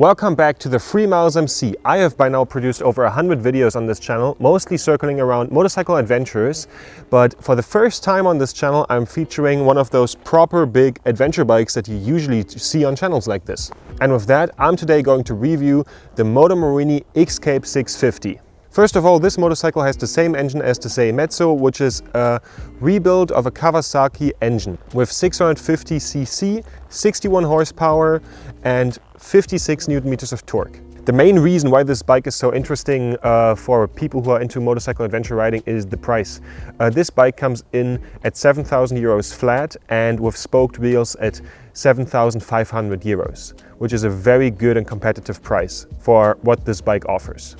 Welcome back to the 3 Miles MC. I have by now produced over 100 videos on this channel, mostly circling around motorcycle adventures. But for the first time on this channel, I'm featuring one of those proper big adventure bikes that you usually see on channels like this. And with that, I'm today going to review the Motomorini XCape 650. First of all, this motorcycle has the same engine as the Mezzo, which is a rebuild of a Kawasaki engine with 650cc, 61 horsepower and 56 Newton meters of torque. The main reason why this bike is so interesting for people who are into motorcycle adventure riding is the price. This bike comes in at 7,000 euros flat and with spoked wheels at 7,500 euros, which is a very good and competitive price for what this bike offers.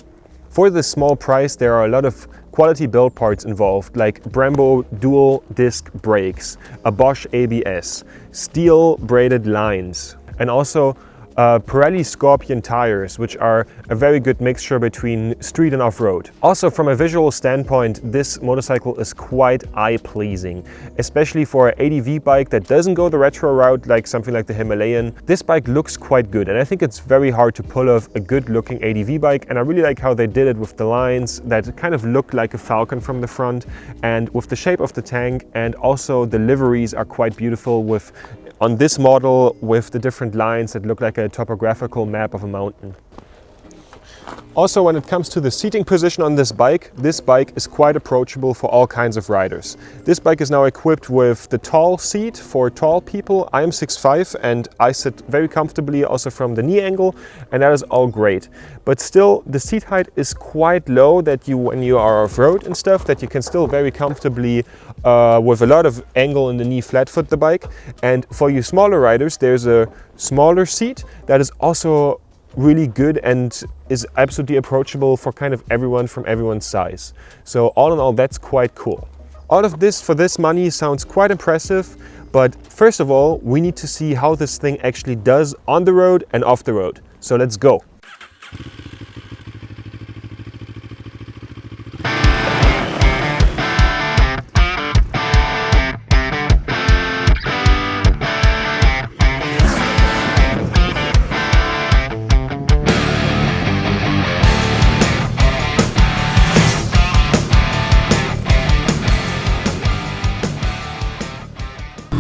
For this small price, there are a lot of quality build parts involved, like Brembo dual disc brakes, a Bosch ABS, steel braided lines, and also Pirelli Scorpion tires, which are a very good mixture between street and off-road. Also, from a visual standpoint, this motorcycle is quite eye-pleasing, especially for an ADV bike that doesn't go the retro route like something like the Himalayan. This bike looks quite good, and I think it's very hard to pull off a good-looking ADV bike, and I really like how they did it with the lines that kind of look like a falcon from the front, and with the shape of the tank, and also the liveries are quite beautiful with on this model with the different lines that look like a topographical map of a mountain. Also, when it comes to the seating position on this bike is quite approachable for all kinds of riders. This bike is now equipped with the tall seat for tall people. I am 6'5" and I sit very comfortably also from the knee angle, and that is all great. But still, the seat height is quite low that when you are off-road and stuff, that you can still very comfortably with a lot of angle in the knee flat foot the bike. And for you smaller riders, there's a smaller seat that is also really good and is absolutely approachable for kind of everyone from everyone's size. So all in all, that's quite cool. All of this for this money sounds quite impressive, but first of all, we need to see how this thing actually does on the road and off the road. So let's go.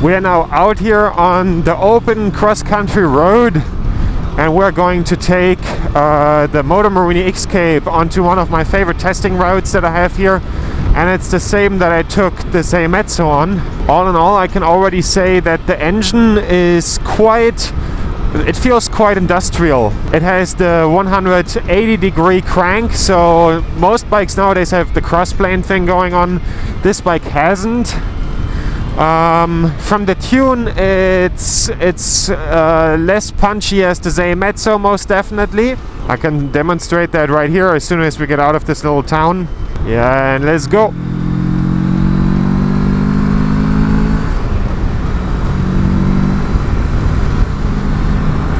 We are now out here on the open cross-country road, and we're going to take the Motomorini XCape onto one of my favorite testing routes that I have here, and it's the same that I took the Mezzo on. All in all, I can already say that the engine is it feels quite industrial. It has the 180-degree crank, so most bikes nowadays have the crossplane thing going on. This bike hasn't. From the tune, it's less punchy as the Mezzo, most definitely. I can demonstrate that right here as soon as we get out of this little town. Yeah, and let's go.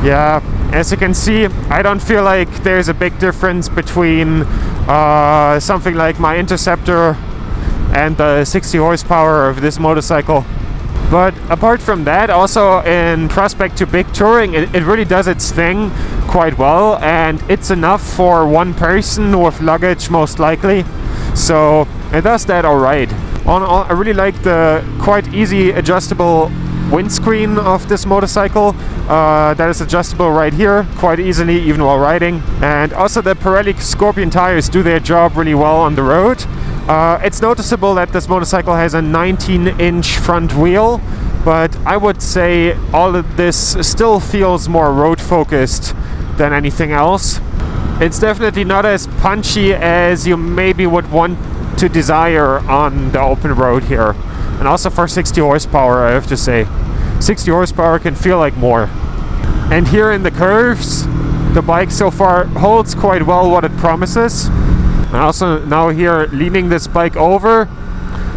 Yeah, as you can see, I don't feel like there's a big difference between something like my Interceptor and the 60 horsepower of this motorcycle. But apart from that, also in prospect to big touring, it really does its thing quite well, and it's enough for one person with luggage most likely, so it does that alright. All in all, I really like the quite easy adjustable windscreen of this motorcycle that is adjustable right here quite easily even while riding, and also the Pirelli Scorpion tires do their job really well on the road. It's noticeable that this motorcycle has a 19-inch front wheel, but I would say all of this still feels more road focused than anything else. It's definitely not as punchy as you maybe would want to desire on the open road here. And also for 60 horsepower, I have to say, 60 horsepower can feel like more. And here in the curves, the bike so far holds quite well what it promises. And also now here, leaning this bike over,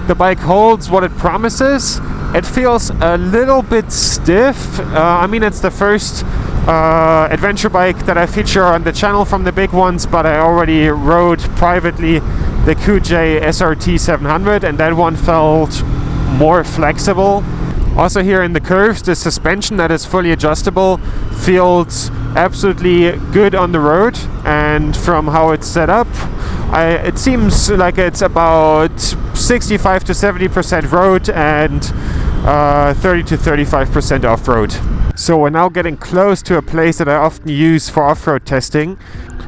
the bike holds what it promises. It feels a little bit stiff. I mean, it's the first adventure bike that I feature on the channel from the big ones, but I already rode privately the QJ SRT 700, and that one felt more flexible. Also here in the curves, the suspension that is fully adjustable feels absolutely good on the road, and from how it's set up, it seems like it's about 65 to 70% road and 30 to 35% off-road. So we're now getting close to a place that I often use for off-road testing.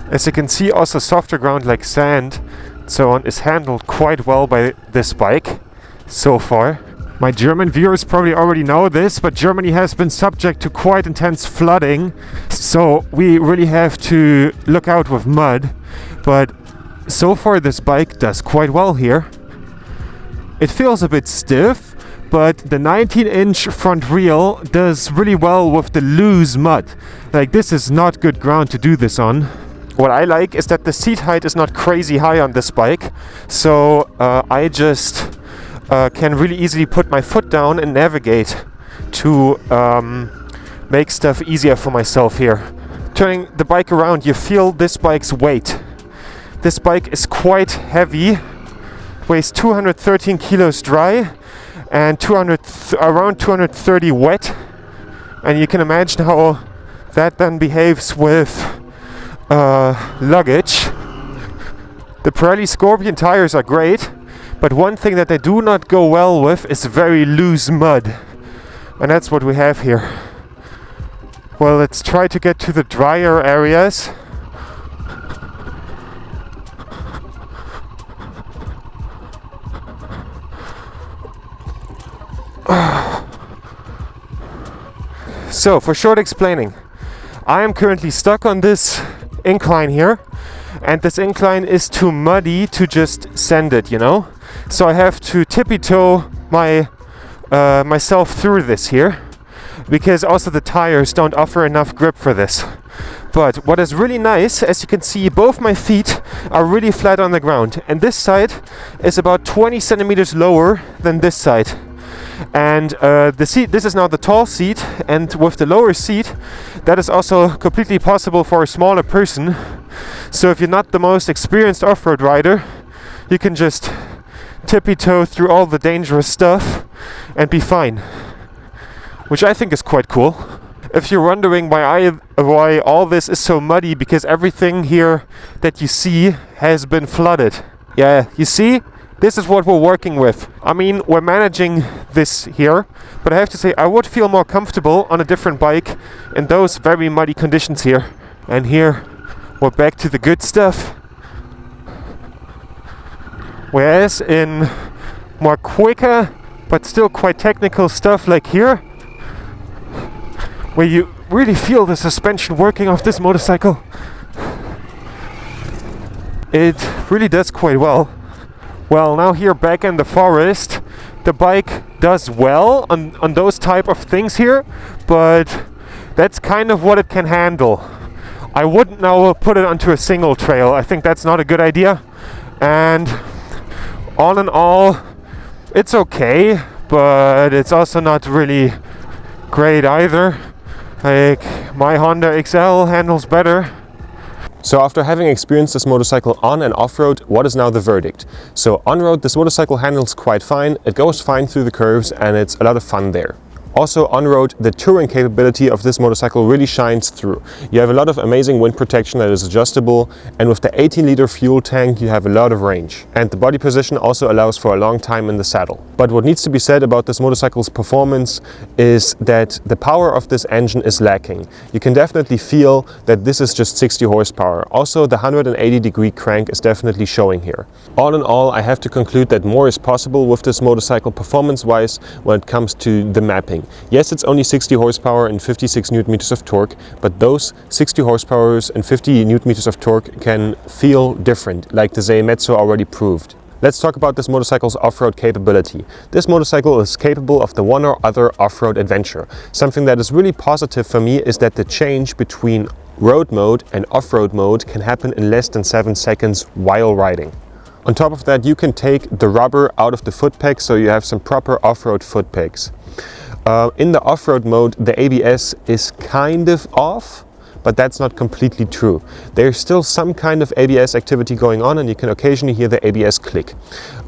As you can see, also softer ground like sand and so on is handled quite well by this bike so far. My German viewers probably already know this, but Germany has been subject to quite intense flooding, so we really have to look out with mud. But so far this bike does quite well here. It feels a bit stiff, but the 19-inch front wheel does really well with the loose mud. Like, this is not good ground to do this on. What I like is that the seat height is not crazy high on this bike, so I just can really easily put my foot down and navigate to make stuff easier for myself here. Turning the bike around, you feel this bike's weight. This bike is quite heavy, weighs 213 kilos dry and around 230 wet, and you can imagine how that then behaves with luggage. The Pirelli Scorpion tires are great, but one thing that they do not go well with is very loose mud. And that's what we have here. Well, let's try to get to the drier areas. So, for short explaining, I am currently stuck on this incline here, and this incline is too muddy to just send it, you know? So I have to tippy-toe myself through this here, because also the tires don't offer enough grip for this. But what is really nice, as you can see, both my feet are really flat on the ground, and this side is about 20 centimeters lower than this side. And the seat, this is now the tall seat, and with the lower seat, that is also completely possible for a smaller person. So if you're not the most experienced off-road rider, you can just tippy-toe through all the dangerous stuff and be fine, which I think is quite cool. If you're wondering why all this is so muddy, because everything here that you see has been flooded. Yeah, you see? This is what we're working with. I mean, we're managing this here, but I have to say I would feel more comfortable on a different bike in those very muddy conditions here. And here, we're back to the good stuff. Whereas in more quicker, but still quite technical stuff like here, where you really feel the suspension working off this motorcycle, it really does quite well. Well, now here back in the forest, the bike does well on those type of things here, but that's kind of what it can handle. I wouldn't now put it onto a single trail. I think that's not a good idea. And all in all, it's okay, but it's also not really great either. Like, my Honda XL handles better. So after having experienced this motorcycle on and off-road, what is now the verdict? So on-road, this motorcycle handles quite fine, it goes fine through the curves, and it's a lot of fun there. Also on-road, the touring capability of this motorcycle really shines through. You have a lot of amazing wind protection that is adjustable, and with the 18-liter fuel tank you have a lot of range. And the body position also allows for a long time in the saddle. But what needs to be said about this motorcycle's performance is that the power of this engine is lacking. You can definitely feel that this is just 60 horsepower. Also, the 180-degree crank is definitely showing here. All in all, I have to conclude that more is possible with this motorcycle performance-wise when it comes to the mapping. Yes, it's only 60 horsepower and 56 Newton meters of torque, but those 60 horsepower and 50 Newton meters of torque can feel different, like the Seimetsu already proved. Let's talk about this motorcycle's off-road capability. This motorcycle is capable of the one or other off-road adventure. Something that is really positive for me is that the change between road mode and off-road mode can happen in less than 7 seconds while riding. On top of that, you can take the rubber out of the foot pegs, so you have some proper off-road foot pegs. In the off-road mode, the ABS is kind of off, but that's not completely true. There's still some kind of ABS activity going on, and you can occasionally hear the ABS click.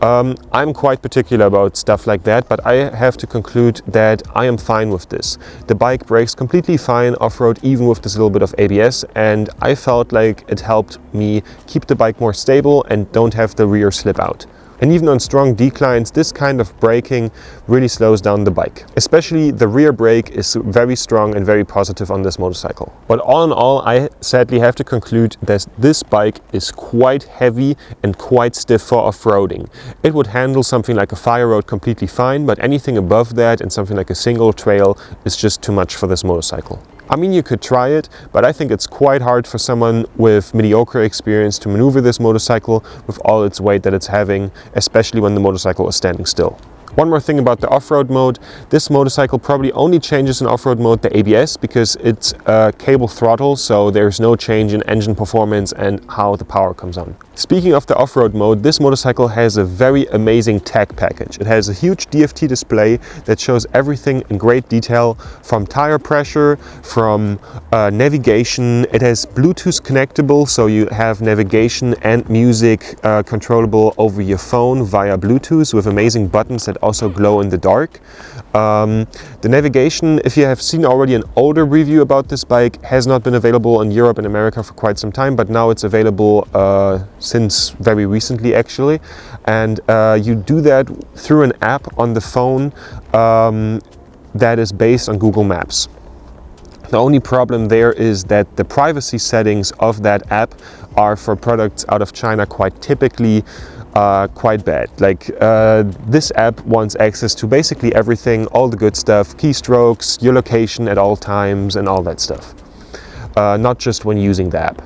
I'm quite particular about stuff like that, but I have to conclude that I am fine with this. The bike brakes completely fine off-road, even with this little bit of ABS, and I felt like it helped me keep the bike more stable and don't have the rear slip out. And even on strong declines, this kind of braking really slows down the bike. Especially the rear brake is very strong and very positive on this motorcycle. But all in all, I sadly have to conclude that this bike is quite heavy and quite stiff for off-roading. It would handle something like a fire road completely fine, but anything above that and something like a single trail is just too much for this motorcycle. I mean, you could try it, but I think it's quite hard for someone with mediocre experience to maneuver this motorcycle with all its weight that it's having, especially when the motorcycle is standing still. One more thing about the off-road mode. This motorcycle probably only changes in off-road mode the ABS because it's a cable throttle, so there's no change in engine performance and how the power comes on. Speaking of the off-road mode, this motorcycle has a very amazing tech package. It has a huge DFT display that shows everything in great detail, from tire pressure, from navigation. It has Bluetooth connectable, so you have navigation and music controllable over your phone via Bluetooth with amazing buttons that also glow in the dark. The navigation, if you have seen already an older review about this bike, has not been available in Europe and America for quite some time, but now it's available since very recently actually. And you do that through an app on the phone that is based on Google Maps. The only problem there is that the privacy settings of that app are for products out of China quite typically quite bad. Like this app wants access to basically everything, all the good stuff, keystrokes, your location at all times and all that stuff. Not just when using the app.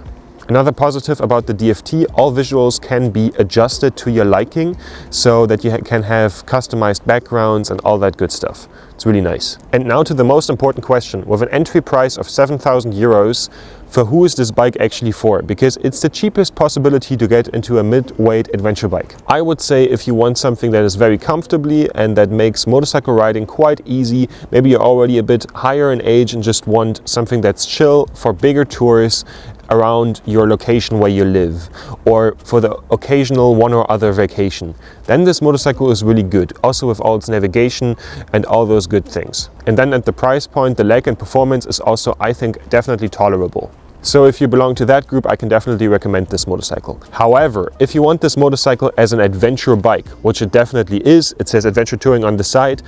Another positive about the DFT, all visuals can be adjusted to your liking so that you can have customized backgrounds and all that good stuff. It's really nice. And now to the most important question. With an entry price of 7,000 euros, for who is this bike actually for? Because it's the cheapest possibility to get into a mid-weight adventure bike. I would say if you want something that is very comfortably and that makes motorcycle riding quite easy, maybe you're already a bit higher in age and just want something that's chill for bigger tours around your location where you live, or for the occasional one or other vacation, then this motorcycle is really good, also with all its navigation and all those good things. And then at the price point, the leg and performance is also, I think, definitely tolerable. So if you belong to that group, I can definitely recommend this motorcycle. However, if you want this motorcycle as an adventure bike, which it definitely is, it says adventure touring on the side,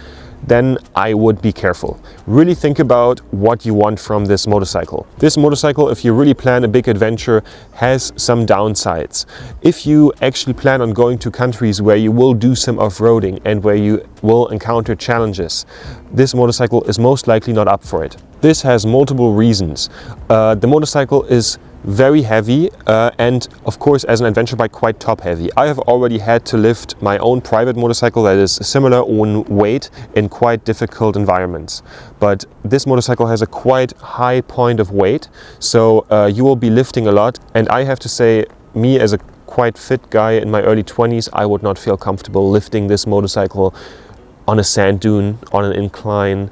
then I would be careful. Really think about what you want from this motorcycle. This motorcycle, if you really plan a big adventure, has some downsides. If you actually plan on going to countries where you will do some off-roading and where you will encounter challenges, this motorcycle is most likely not up for it. This has multiple reasons. The motorcycle is very heavy and of course as an adventure bike quite top heavy. I have already had to lift my own private motorcycle that is similar in weight in quite difficult environments. But this motorcycle has a quite high point of weight, so you will be lifting a lot, and I have to say, me as a quite fit guy in my early 20s, I would not feel comfortable lifting this motorcycle on a sand dune, on an incline,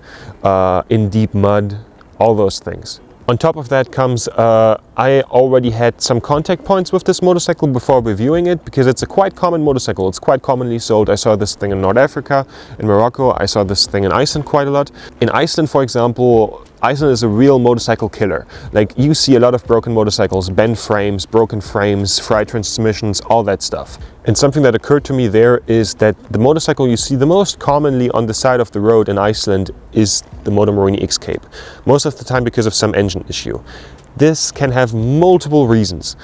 in deep mud, all those things. On top of that comes, I already had some contact points with this motorcycle before reviewing it, because it's a quite common motorcycle. It's quite commonly sold. I saw this thing in North Africa, in Morocco. I saw this thing in Iceland quite a lot. In Iceland, for example, Iceland is a real motorcycle killer. Like, you see a lot of broken motorcycles, bent frames, broken frames, fried transmissions, all that stuff. And something that occurred to me there is that the motorcycle you see the most commonly on the side of the road in Iceland is the Moto Morini XCape. Most of the time because of some engine issue. This can have multiple reasons.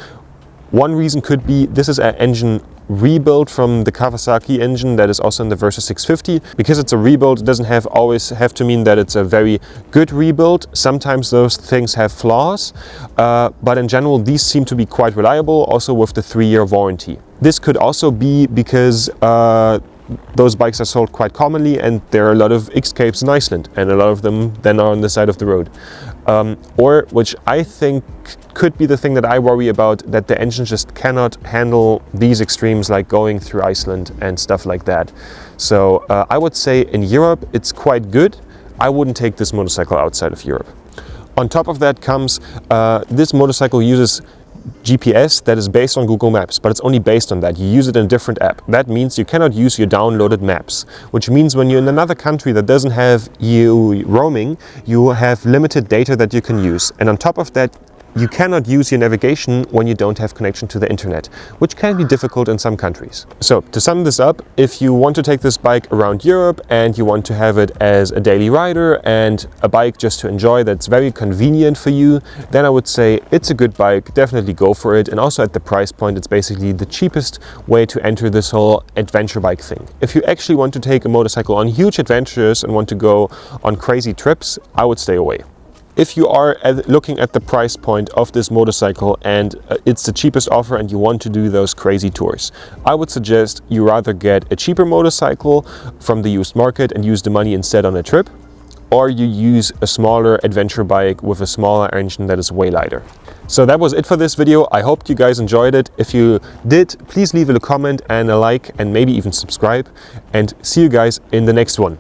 One reason could be this is an engine rebuild from the Kawasaki engine that is also in the Versa 650. Because it's a rebuild, it doesn't always have to mean that it's a very good rebuild. Sometimes those things have flaws, but in general these seem to be quite reliable, also with the 3-year warranty. This could also be because those bikes are sold quite commonly and there are a lot of XCapes in Iceland, and a lot of them then are on the side of the road. Or, which I think could be the thing that I worry about, that the engine just cannot handle these extremes, like going through Iceland and stuff like that. So I would say in Europe it's quite good. I wouldn't take this motorcycle outside of Europe. On top of that comes, this motorcycle uses GPS that is based on Google Maps, but it's only based on that. You use it in a different app. That means you cannot use your downloaded maps, which means when you're in another country that doesn't have you roaming, you have limited data that you can use. And on top of that, you cannot use your navigation when you don't have connection to the internet, which can be difficult in some countries. So to sum this up, if you want to take this bike around Europe and you want to have it as a daily rider and a bike just to enjoy that's very convenient for you, then I would say it's a good bike, definitely go for it. And also at the price point, it's basically the cheapest way to enter this whole adventure bike thing. If you actually want to take a motorcycle on huge adventures and want to go on crazy trips, I would stay away. If you are looking at the price point of this motorcycle and it's the cheapest offer and you want to do those crazy tours, I would suggest you rather get a cheaper motorcycle from the used market and use the money instead on a trip, or you use a smaller adventure bike with a smaller engine that is way lighter. So that was it for this video. I hope you guys enjoyed it. If you did, please leave a comment and a like and maybe even subscribe, and see you guys in the next one.